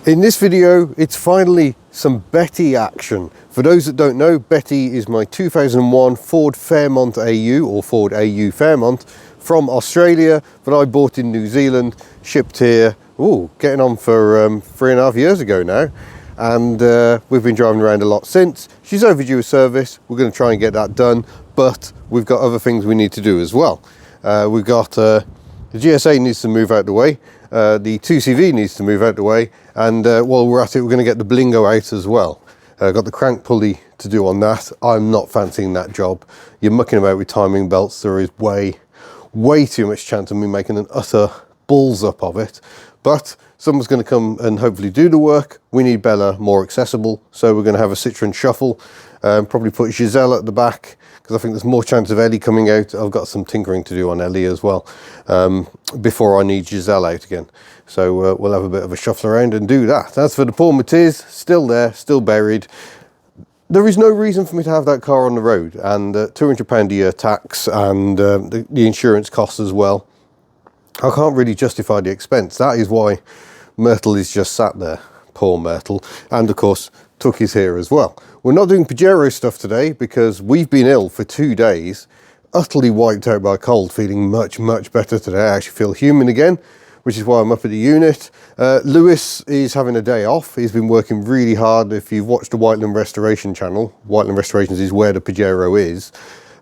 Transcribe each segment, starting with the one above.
In this video, it's finally some Betty action. For those that don't know, Betty is my 2001 Ford Fairmont AU, or Ford AU Fairmont, from Australia, that I bought in New Zealand, shipped here, getting on for 3.5 years ago now. And we've been driving around a lot since. She's overdue a service. We're going to try and get that done, but we've got other things we need to do as well. We've got the GSA needs to move out the way. The 2CV needs to move out the way, and while we're at it, we're going to get the blingo out as well. Got the crank pulley to do on that. I'm not fancying that job. You're mucking about with timing belts. There is way too much chance of me making an utter balls up of it. But someone's going to come and hopefully do the work. We need Bella more accessible, so we're going to have a Citroen shuffle. Probably put Giselle at the back, because I think there's more chance of Ellie coming out. I've got some tinkering to do on Ellie as well, before I need Giselle out again. So we'll have a bit of a shuffle around and do that. As for the Paul Matiz, still there, still buried. There is no reason for me to have that car on the road, and £200 a year tax and the insurance costs as well. I can't really justify the expense. That is why Myrtle is just sat there. Poor Myrtle. And of course, Tucky's here as well. We're not doing Pajero stuff today because we've been ill for 2 days, utterly wiped out by a cold, feeling much better today. I actually feel human again, which is why I'm up at the unit. Lewis is having a day off. He's been working really hard. If you've watched the Whiteland Restoration channel, Whiteland Restorations is where the Pajero is.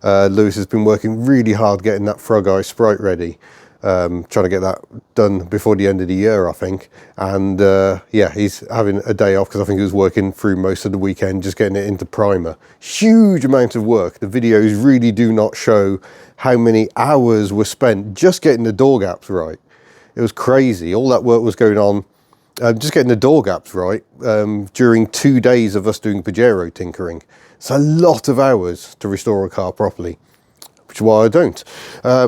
Lewis has been working really hard getting that Frog Eye Sprite ready. Trying to get that done before the end of the year, I think. And yeah, he's having a day off because I think he was working through most of the weekend just getting it into primer. Huge amount of work. The videos really do not show how many hours were spent just getting the door gaps right. It was crazy. All that work was going on just getting the door gaps right during 2 days of us doing Pajero tinkering. It's a lot of hours to restore a car properly, which is why I don't.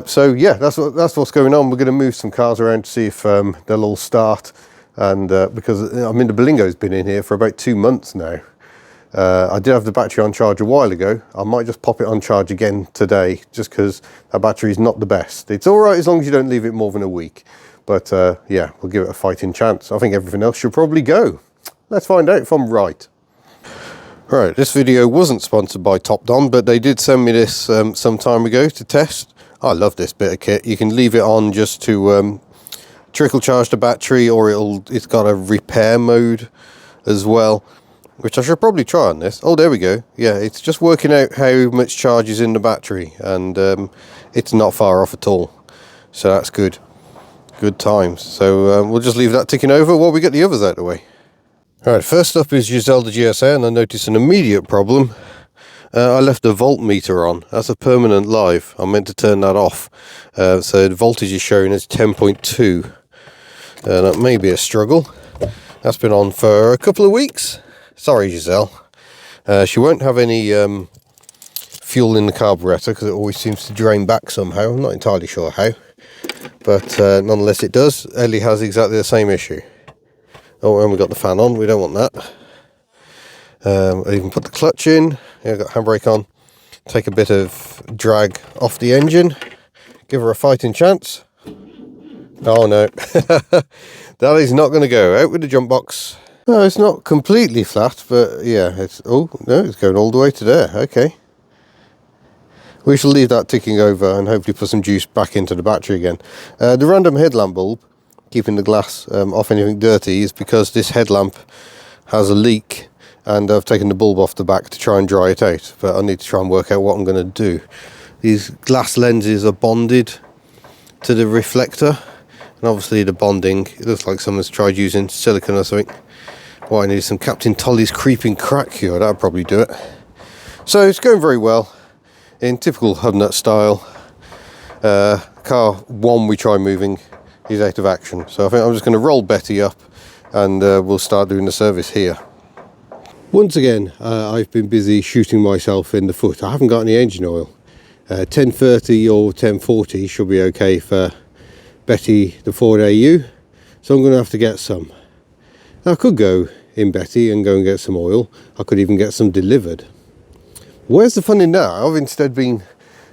So yeah, that's what's going on. We're going to move some cars around to see if they'll all start. And because I mean, the Berlingo's been in here for about 2 months now. I did have the battery on charge a while ago. I might just pop it on charge again today, just because that battery is not the best. It's all right as long as you don't leave it more than a week. But yeah, we'll give it a fighting chance. I think everything else should probably go. Let's find out if I'm right. Right, this video wasn't sponsored by Top Don, but they did send me this some time ago to test. I love this bit of kit. You can leave it on just to trickle charge the battery, or it's got a repair mode as well, which I should probably try on this. Oh, there we go. Yeah, it's just working out how much charge is in the battery, and it's not far off at all. So that's good. Good times. So we'll just leave that ticking over while we get the others out of the way. Alright, first up is Giselle the GSA, and I noticed an immediate problem. I left the voltmeter on. That's a permanent live. I meant to turn that off. So the voltage is showing as 10.2. That may be a struggle. That's been on for a couple of weeks. Sorry, Giselle. She won't have any fuel in the carburetor because it always seems to drain back somehow. I'm not entirely sure how. But nonetheless it does. Ellie has exactly the same issue. Oh, and we've got the fan on. We don't want that. I even put the clutch in. Yeah, got handbrake on. Take a bit of drag off the engine. Give her a fighting chance. Oh no. That is not going to go. Out with the jump box. No, it's not completely flat, but yeah, it's... Oh, no, it's going all the way to there. Okay. We shall leave that ticking over and hopefully put some juice back into the battery again. The random headlamp bulb, keeping the glass off anything dirty, is because this headlamp has a leak, and I've taken the bulb off the back to try and dry it out, but I need to try and work out what I'm going to do. These glass lenses are bonded to the reflector, and obviously the bonding, it looks like someone's tried using silicone or something. Well, I need some Captain Tolly's creeping crack cure, that'll probably do it. So it's going very well in typical hub nut style. Car one we try moving is out of action, so I think I'm just going to roll Betty up and we'll start doing the service here. Once again, I've been busy shooting myself in the foot. I haven't got any engine oil. 1030 or 1040 should be okay for Betty the Ford AU, so I'm going to have to get some. Now, I could go in Betty and go and get some oil. I could even get some delivered. Where's the fun in that? I've instead been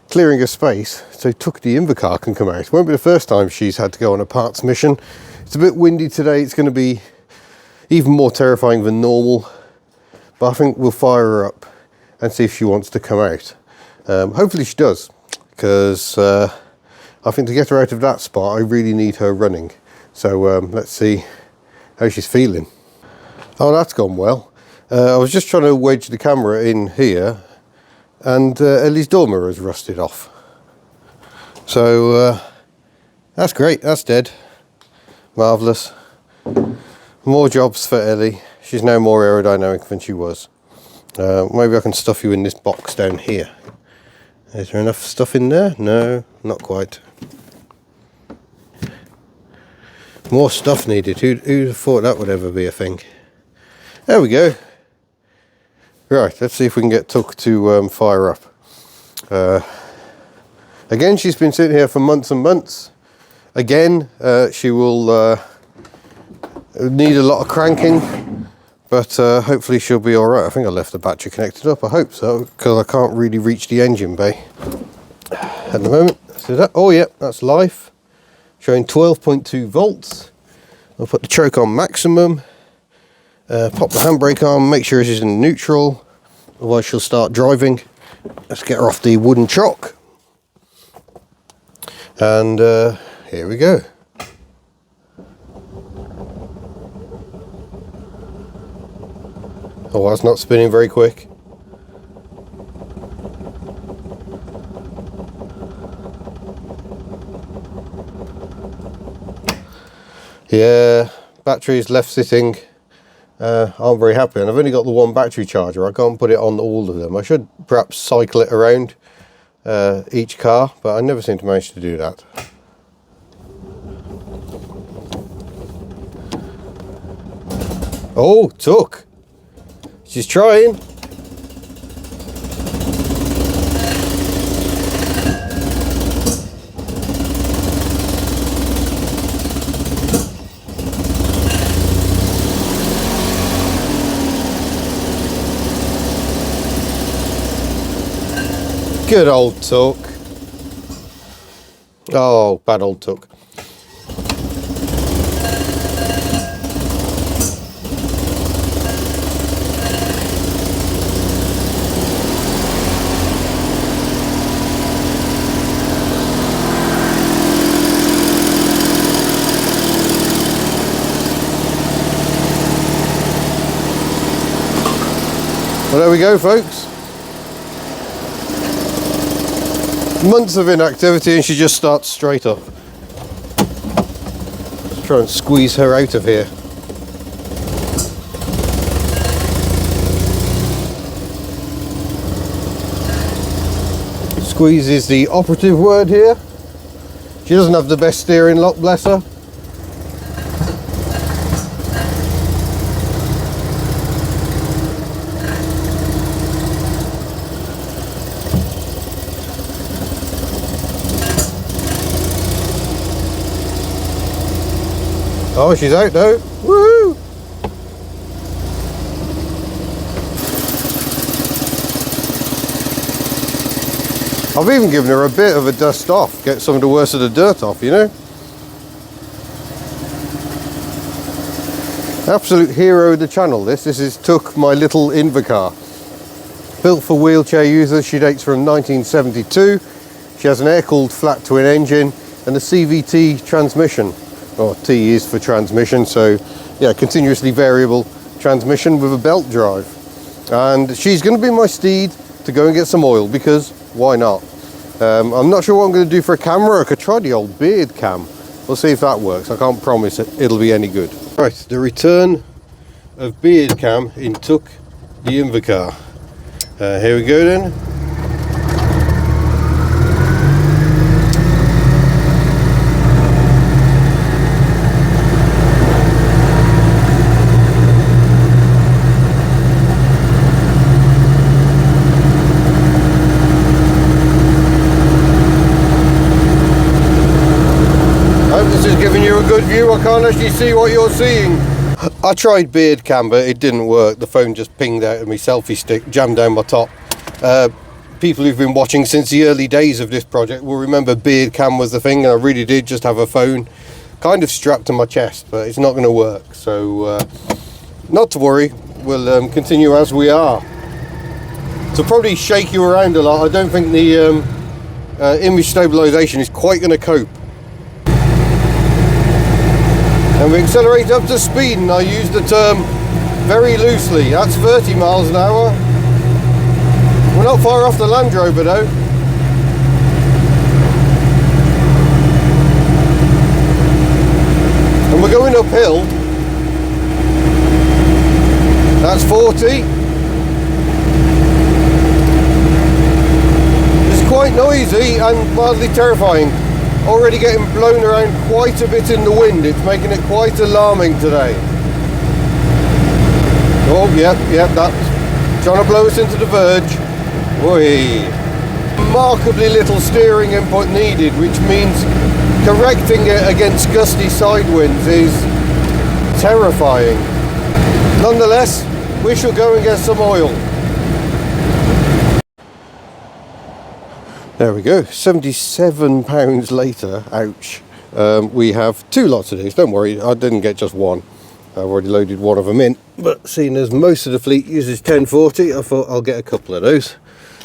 clearing a space so Tuck the Invacar can come out. It won't be the first time she's had to go on a parts mission. It's a bit windy today. It's going to be even more terrifying than normal. But I think we'll fire her up and see if she wants to come out. Hopefully she does, because I think to get her out of that spot, I really need her running. So let's see how she's feeling. Oh, that's gone well. I was just trying to wedge the camera in here, and Ellie's door mirror has rusted off. So that's great, that's dead. Marvellous. More jobs for Ellie. She's now more aerodynamic than she was. Maybe I can stuff you in this box down here. Is there enough stuff in there? No, not quite. More stuff needed. Who'd have thought that would ever be a thing? There we go. Right, let's see if we can get Tuck to fire up. Again, she's been sitting here for months and months. Again, she will need a lot of cranking, but hopefully she'll be all right. I think I left the battery connected up. I hope so, because I can't really reach the engine bay at the moment. So that, oh yeah, that's live, showing 12.2 volts. I'll put the choke on maximum, pop the handbrake on, make sure she's in neutral, otherwise she'll start driving. Let's get her off the wooden chock. And here we go. Oh, that's not spinning very quick. Yeah, battery's left sitting. I'm very happy, and I've only got the one battery charger. I can't put it on all of them. I should perhaps cycle it around each car, but I never seem to manage to do that. Oh, Tuck! She's trying. Good old Tuck. Oh, bad old Tuck. Well, there we go, folks. Months of inactivity and she just starts straight up. Let's try and squeeze her out of here. Squeeze is the operative word here. She doesn't have the best steering lock, bless her. Oh, she's out though. Woohoo! I've even given her a bit of a dust off, get some of the worst of the dirt off, you know. Absolute hero of the channel, this is Tuck, my little Invacar. Built for wheelchair users, she dates from 1972. She has an air-cooled flat twin engine and a CVT transmission. Or T is for transmission, so yeah, continuously variable transmission with a belt drive. And she's going to be my steed to go and get some oil, because why not? I'm not sure what I'm going to do for a camera. I could try the old beard cam. We'll see if that works. I can't promise it'll be any good. Right, the return of beard cam in Tuck the Invacar. Here we go then. View, I can't actually see what you're seeing. I tried beard cam, but it didn't work. The phone just pinged out of my selfie stick, jammed down my top. People who've been watching since the early days of this project will remember beard cam was the thing, and I really did just have a phone kind of strapped to my chest, but it's not going to work. So not to worry, we'll continue as we are. So probably shake you around a lot. I don't think the image stabilization is quite going to cope. And we accelerate up to speed, and I use the term very loosely. That's 30 miles an hour. We're not far off the Land Rover though. And we're going uphill. That's 40. It's quite noisy and mildly terrifying. Already getting blown around quite a bit in the wind. It's making it quite alarming today. Oh, yep, that's trying to blow us into the verge. Whee! Remarkably little steering input needed, which means correcting it against gusty side winds is terrifying. Nonetheless, we shall go and get some oil. There we go, £77 later, ouch. We have 2 lots of these, don't worry, I didn't get just one. I've already loaded one of them in, but seeing as most of the fleet uses 1040, I thought I'll get a couple of those.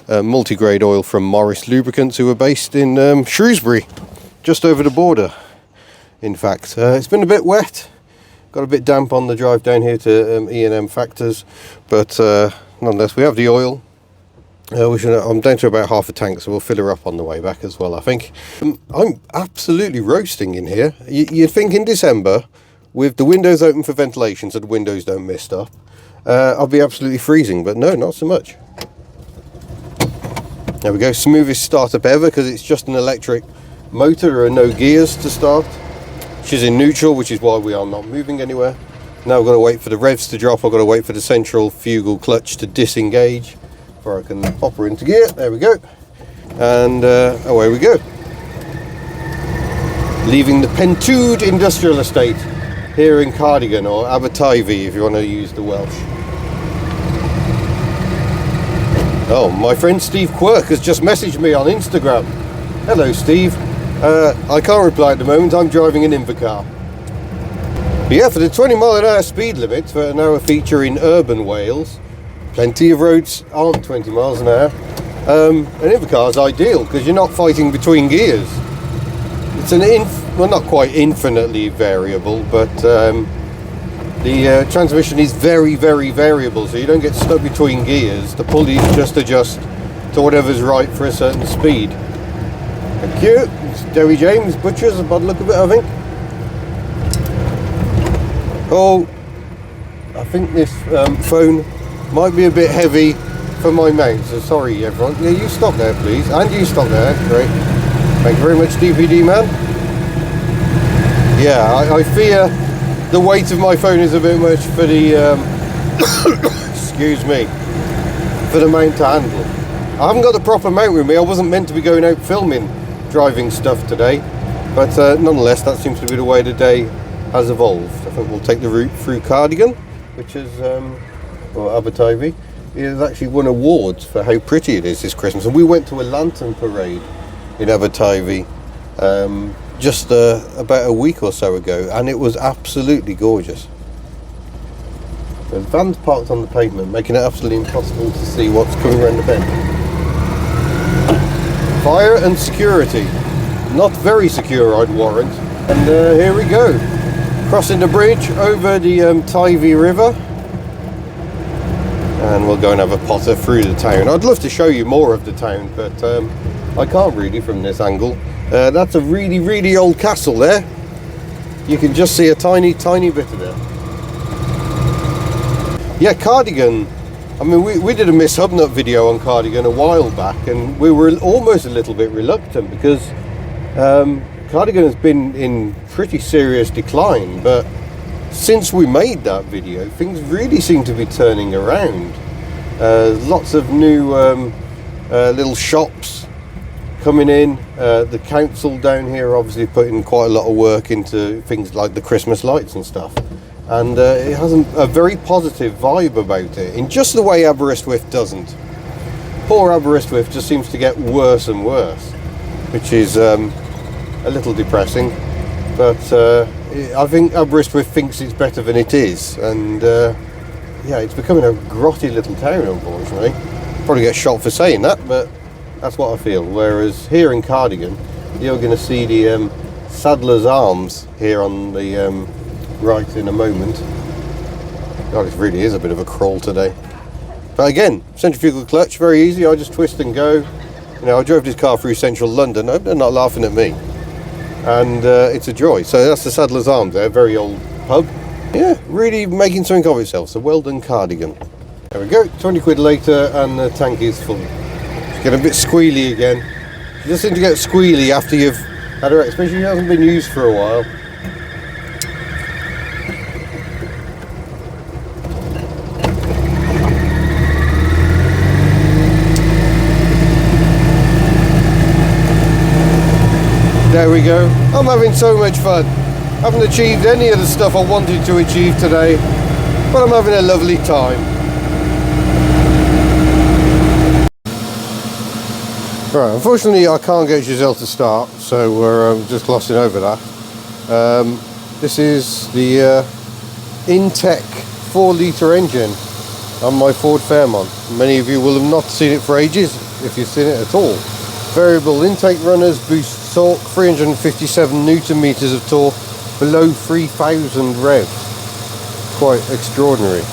Multi-grade oil from Morris Lubricants, who are based in Shrewsbury, just over the border. In fact, it's been a bit wet, got a bit damp on the drive down here to E&M Factors, but nonetheless we have the oil. I'm down to about half a tank, so we'll fill her up on the way back as well, I think. I'm absolutely roasting in here. You'd think in December, with the windows open for ventilation so the windows don't mist up, I'll be absolutely freezing, but no, not so much. There we go, smoothest startup ever because it's just an electric motor. There are no gears to start. She's in neutral, which is why we are not moving anywhere. Now I've got to wait for the revs to drop. I've got to wait for the central fugal clutch to disengage before I can pop her into gear. There we go. And away we go. Leaving the Pentude Industrial Estate here in Cardigan, or Aberteifi if you want to use the Welsh. Oh, my friend Steve Quirk has just messaged me on Instagram. Hello Steve. I can't reply at the moment, I'm driving an Invacar. But yeah, for the 20-mile-an-hour speed limit for an hour feature in urban Wales, plenty of roads aren't 20 miles an hour. An Invacar is ideal because you're not fighting between gears. It's well, not quite infinitely variable, but the transmission is very, very variable, so you don't get stuck between gears. The pulleys just adjust to whatever's right for a certain speed. Thank you. It's Derry James Butchers, by the look of it, I think. Oh, I think this phone might be a bit heavy for my mount, so sorry everyone. Yeah, you stop there please, and you stop there, great. Thank you very much DPD man. Yeah, I fear the weight of my phone is a bit much for the, excuse me, for the mount to handle. I haven't got the proper mount with me. I wasn't meant to be going out filming driving stuff today, but nonetheless that seems to be the way the day has evolved. I think we'll take the route through Cardigan, which is, or Aberteifi. It has actually won awards for how pretty it is this Christmas, and we went to a lantern parade in Aberteifi just about a week or so ago, and it was absolutely gorgeous. The van's parked on the pavement, making it absolutely impossible to see what's coming around the bend. Fire and security. Not very secure, I'd warrant. And here we go. Crossing the bridge over the Teifi River. And we'll go and have a potter through the town. I'd love to show you more of the town, but I can't really from this angle. That's a really, really old castle there. You can just see a tiny, tiny bit of it. Yeah, Cardigan. I mean, we did a Miss Hubnut video on Cardigan a while back, and we were almost a little bit reluctant because Cardigan has been in pretty serious decline, but since we made that video, things really seem to be turning around. Lots of new little shops coming in. The council down here obviously putting quite a lot of work into things like the Christmas lights and stuff. And it has a very positive vibe about it, in just the way Aberystwyth doesn't. Poor Aberystwyth just seems to get worse and worse, which is a little depressing. But I think Aberystwyth thinks it's better than it is, and yeah, it's becoming a grotty little town, unfortunately. Probably get shot for saying that, but that's what I feel. Whereas here in Cardigan, you're going to see the Saddler's Arms here on the right in a moment. God, it really is a bit of a crawl today. But again, centrifugal clutch, very easy. I just twist and go. You know, I drove this car through central London. I hope they're not laughing at me. And it's a joy. So that's the Saddler's Arms there, very old pub. Yeah, really making something of itself. So well done, Cardigan. There we go, 20 quid later and the tank is full. It's getting a bit squealy again. You just seem to get squealy after you've had it, especially if it hasn't been used for a while. There we go. I'm having so much fun. Haven't achieved any of the stuff I wanted to achieve today, but I'm having a lovely time. Right, unfortunately I can't get Giselle to start, so we're just glossing over that. This is the Intech 4-litre engine on my Ford Fairmont. Many of you will have not seen it for ages, if you've seen it at all. Variable intake runners, boost torque, 357 newton meters of torque, below 3,000 revs. Quite extraordinary.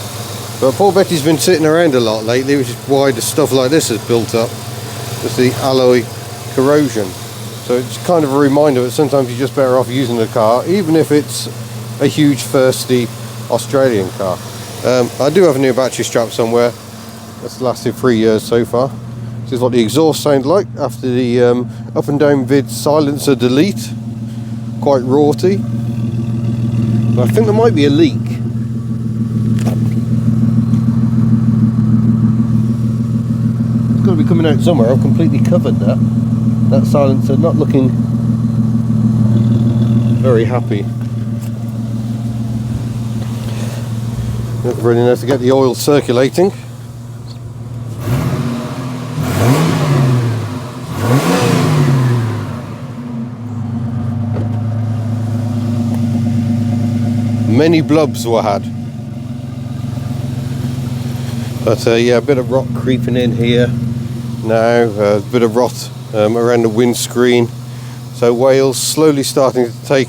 But poor Betty's been sitting around a lot lately, which is why the stuff like this has built up. Just the alloy corrosion. So it's kind of a reminder that sometimes you're just better off using the car, even if it's a huge thirsty Australian car. I do have a new battery strap somewhere. That's lasted 3 years so far. This is what the exhaust sounds like after the up and down vid silencer delete. Quite raughty. But I think there might be a leak. It's got to be coming out somewhere. I've completely covered that silencer, not looking very happy. Not really nice to get the oil circulating. Many blubs were had. But yeah, a bit of rot creeping in here now, a bit of rot around the windscreen. So Wales slowly starting to take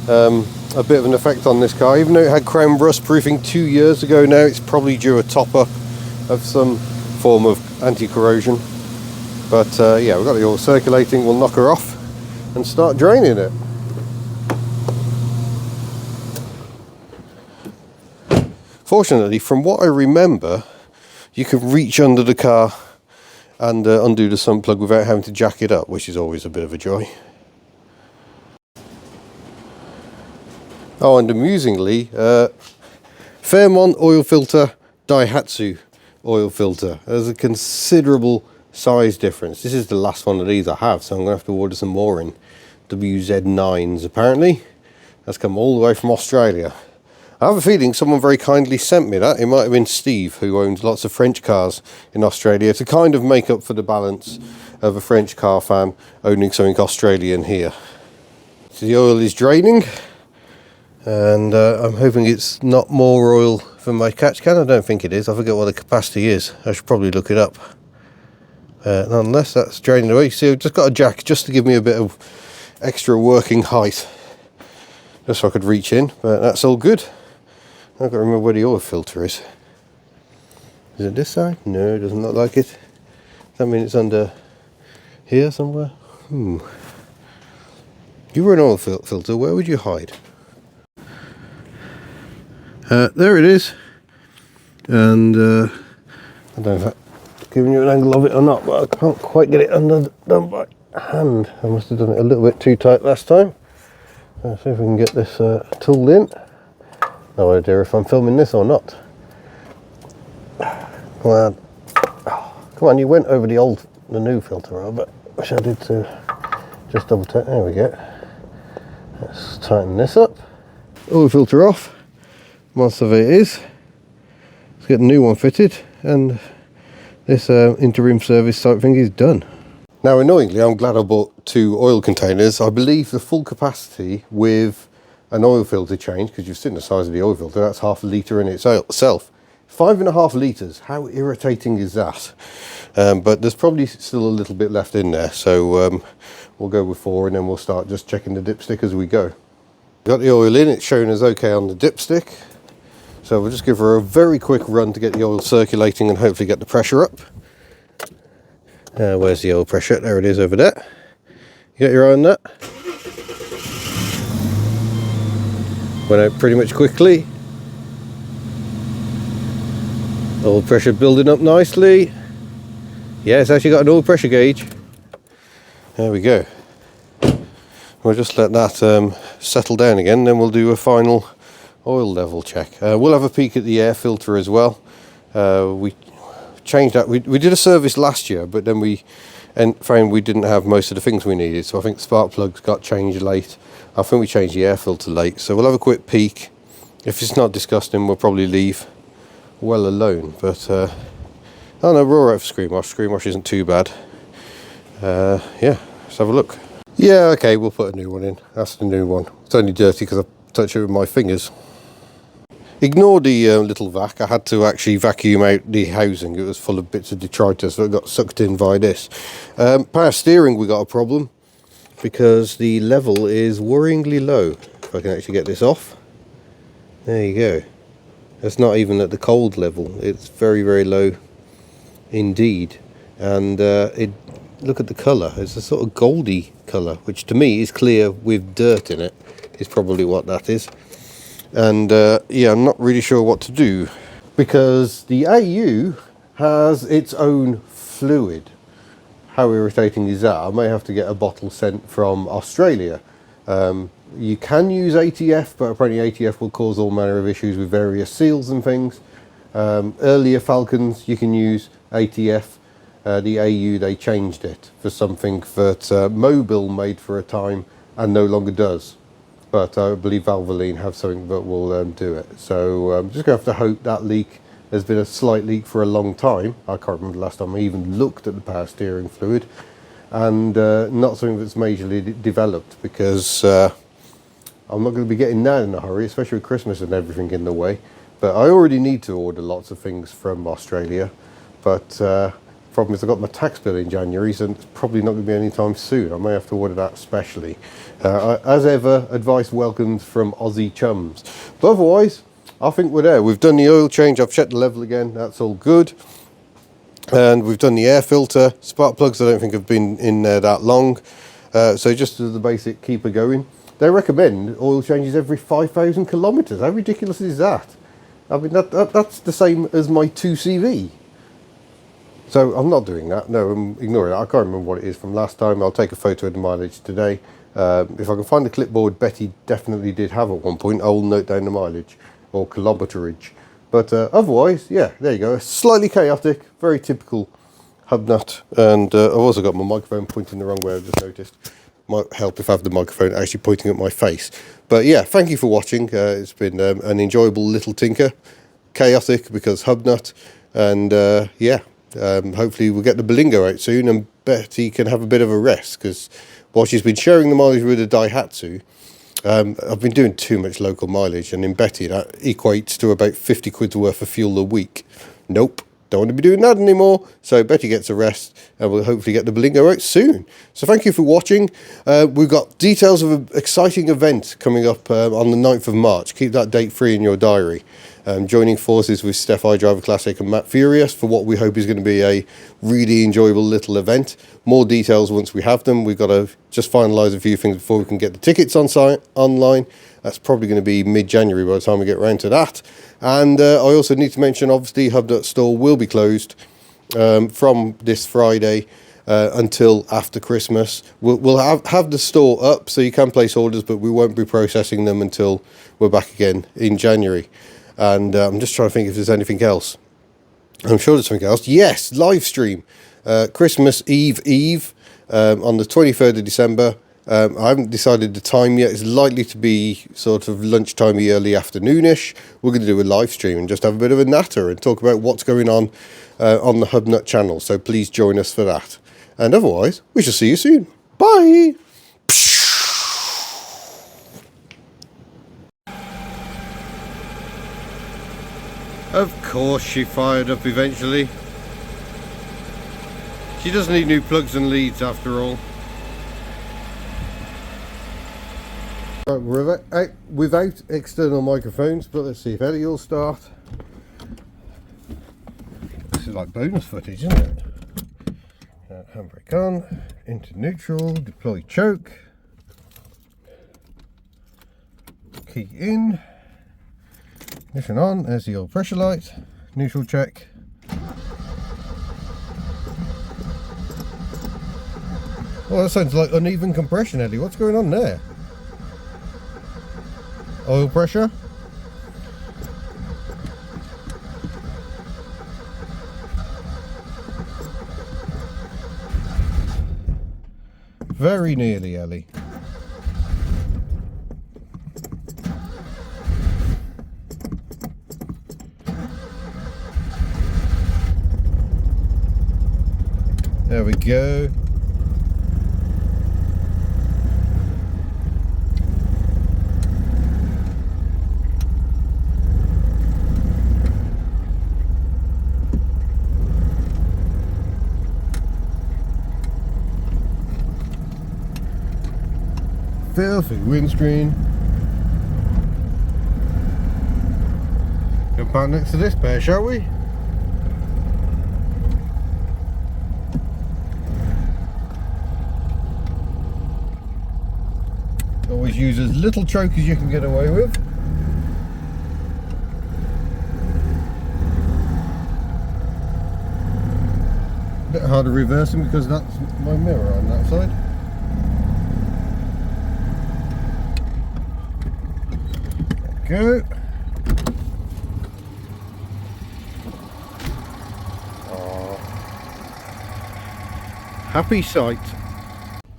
a bit of an effect on this car. Even though it had crown rust proofing 2 years ago, now it's probably due a top up of some form of anti-corrosion. But yeah, we've got the oil circulating. We'll knock her off and start draining it. Fortunately, from what I remember, you can reach under the car and undo the sump plug without having to jack it up, which is always a bit of a joy. Oh, and amusingly, Fairmont oil filter, Daihatsu oil filter. There's a considerable size difference. This is the last one of these I have, so I'm going to have to order some more in WZ9s apparently. That's come all the way from Australia. I have a feeling someone very kindly sent me that. It might have been Steve, who owns lots of French cars in Australia, to kind of make up for the balance of a French car fan owning something Australian here. So the oil is draining, and I'm hoping it's not more oil from my catch can. I don't think it is. I forget what the capacity is. I should probably look it up. Nonetheless, that's draining away. See, I've just got a jack just to give me a bit of extra working height, just so I could reach in, but that's all good. I've got to remember where the oil filter is. Is it this side? No, it doesn't look like it. Does that mean it's under here somewhere? If you were an oil filter, where would you hide? There it is. And I don't know if that's giving you an angle of it or not, but I can't quite get it done by hand. I must have done it a little bit too tight last time. Let's see if we can get this tool in. No idea if I'm filming this or not. Come on. Come on, you went over the new filter over. Wish I did too. Just double check. There we go. Let's tighten this up. Oil filter off. Most of it is. Let's get a new one fitted, and this interim service type thing is done. Now, annoyingly, I'm glad I bought 2 oil containers. I believe the full capacity with an oil filter change, because you've seen the size of the oil filter, that's half a litre in itself, 5.5 litres. How irritating is that? But there's probably still a little bit left in there, so we'll go with 4 and then we'll start just checking the dipstick as we go. Got the oil in, it's showing us okay on the dipstick. So we'll just give her a very quick run to get the oil circulating and hopefully get the pressure up. Where's the oil pressure? There it is over there. You got your eye on that? Went out pretty much quickly. Oil pressure building up nicely. Yeah, it's actually got an oil pressure gauge. There we go. We'll just let that settle down again, then we'll do a final oil level check. We'll have a peek at the air filter as well. We changed that. We did a service last year, but then we found we didn't have most of the things we needed. So I think the spark plugs got changed late. I think we changed the air filter late. So we'll have a quick peek. If it's not disgusting, we'll probably leave well alone. But oh no, we're all right for screen wash. Screen wash isn't too bad. Yeah, let's have a look. Yeah, okay, we'll put a new one in. That's the new one. It's only dirty because I touched it with my fingers. Ignore the little vac. I had to actually vacuum out the housing. It was full of bits of detritus, so it got sucked in by this. Power steering, we got a problem because the level is worryingly low. If I can actually get this off. There you go. That's not even at the cold level. It's very, very low indeed. And look at the colour. It's a sort of goldy colour, which to me is clear with dirt in it, is probably what that is. And yeah, I'm not really sure what to do because the AU has its own fluid. How irritating is that? I may have to get a bottle sent from Australia. You can use ATF, but apparently ATF will cause all manner of issues with various seals and things. Earlier Falcons, you can use ATF. The AU, they changed it for something that Mobil made for a time and no longer does. But I believe Valvoline have something that will do it. So I'm just going to have to hope that leak. There's been a slight leak for a long time. I can't remember the last time I even looked at the power steering fluid. And not something that's majorly developed, because I'm not going to be getting that in a hurry, especially with Christmas and everything in the way. But I already need to order lots of things from Australia. But problem is I've got my tax bill in January, so it's probably not going to be any time soon. I may have to order that specially. As ever, advice welcomed from Aussie chums. But otherwise, I think we're there. We've done the oil change. I've checked the level again. That's all good. And we've done the air filter. Spark plugs I don't think have been in there that long. So just as the basic keep it going. They recommend oil changes every 5,000 kilometres. How ridiculous is that? I mean, that's the same as my 2CV. So I'm not doing that. No, I'm ignoring it. I can't remember what it is from last time. I'll take a photo of the mileage today. If I can find the clipboard Betty definitely did have at one point, I will note down the mileage or kilometerage. But otherwise, yeah, there you go. Slightly chaotic, very typical hub nut. And I've also got my microphone pointing the wrong way, I've just noticed. Might help if I have the microphone actually pointing at my face. But yeah, thank you for watching. It's been an enjoyable little tinker. Chaotic because hub nut. And yeah. Hopefully we'll get the Berlingo out soon and Betty can have a bit of a rest, because while she's been sharing the mileage with the Daihatsu, I've been doing too much local mileage, and in Betty that equates to about 50 quid's worth of fuel a week. Nope, don't want to be doing that anymore. So Betty gets a rest and we'll hopefully get the Berlingo out soon. So thank you for watching. We've got details of an exciting event coming up on the 9th of March. Keep that date free in your diary. Joining forces with Steph iDriver Classic and Matt Furious for what we hope is going to be a really enjoyable little event. More details once we have them. We've got to just finalise a few things before we can get the tickets on site online. That's probably going to be mid-January by the time we get around to that. And I also need to mention, obviously, Hub.Nut store will be closed from this Friday until after Christmas. We'll have the store up so you can place orders, but we won't be processing them until we're back again in January. And I'm just trying to think if there's anything else. I'm sure there's something else. Yes, live stream. Christmas Eve on the 23rd of December. I haven't decided the time yet. It's likely to be sort of lunchtime-y, early afternoonish. We're going to do a live stream and just have a bit of a natter and talk about what's going on the Hub.Nut channel. So please join us for that. And otherwise, we shall see you soon. Bye! Of course she fired up eventually. She doesn't need new plugs and leads after all. Right, we're without external microphones, but let's see if Ellie will start. This is like bonus footage, isn't it? Handbrake on, into neutral, deploy choke, key in, ignition on, there's the old pressure light, neutral check. Oh, that sounds like uneven compression, Eddie. What's going on there? Oil pressure? Very nearly, Ellie. There we go. Filthy windscreen. Jump out next to this pair, shall we? Always use as little choke as you can get away with. A bit harder reversing because that's my mirror on that side. Go. Oh. Happy sight.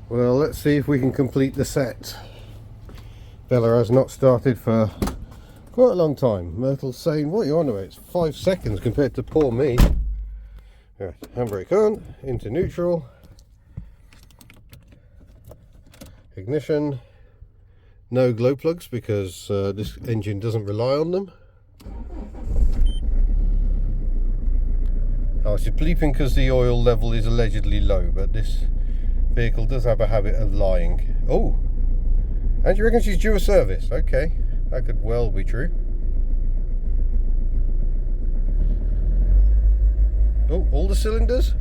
Well, let's see if we can complete the set. Bella has not started for quite a long time. Myrtle's saying, what are you on about? It's 5 seconds compared to poor me. Right, handbrake on, into neutral, ignition. No glow plugs because this engine doesn't rely on them. Oh, she's bleeping because the oil level is allegedly low, but this vehicle does have a habit of lying. Oh, and you reckon she's due a service? Okay, that could well be true. Oh, all the cylinders?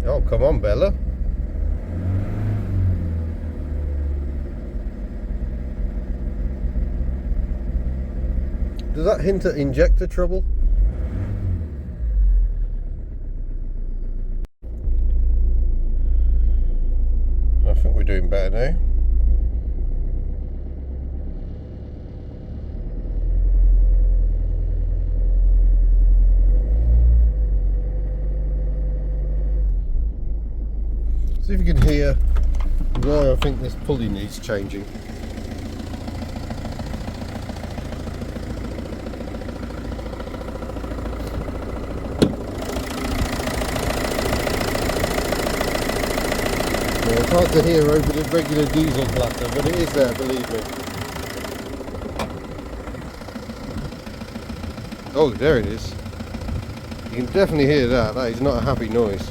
Oh, come on, Bella. Does that hint at injector trouble? I think we're doing better now. See if you can hear why I think this pulley needs changing. Well, it's hard to hear over the regular diesel clatter, but it is there, believe me. Oh, there it is. You can definitely hear that. That is not a happy noise.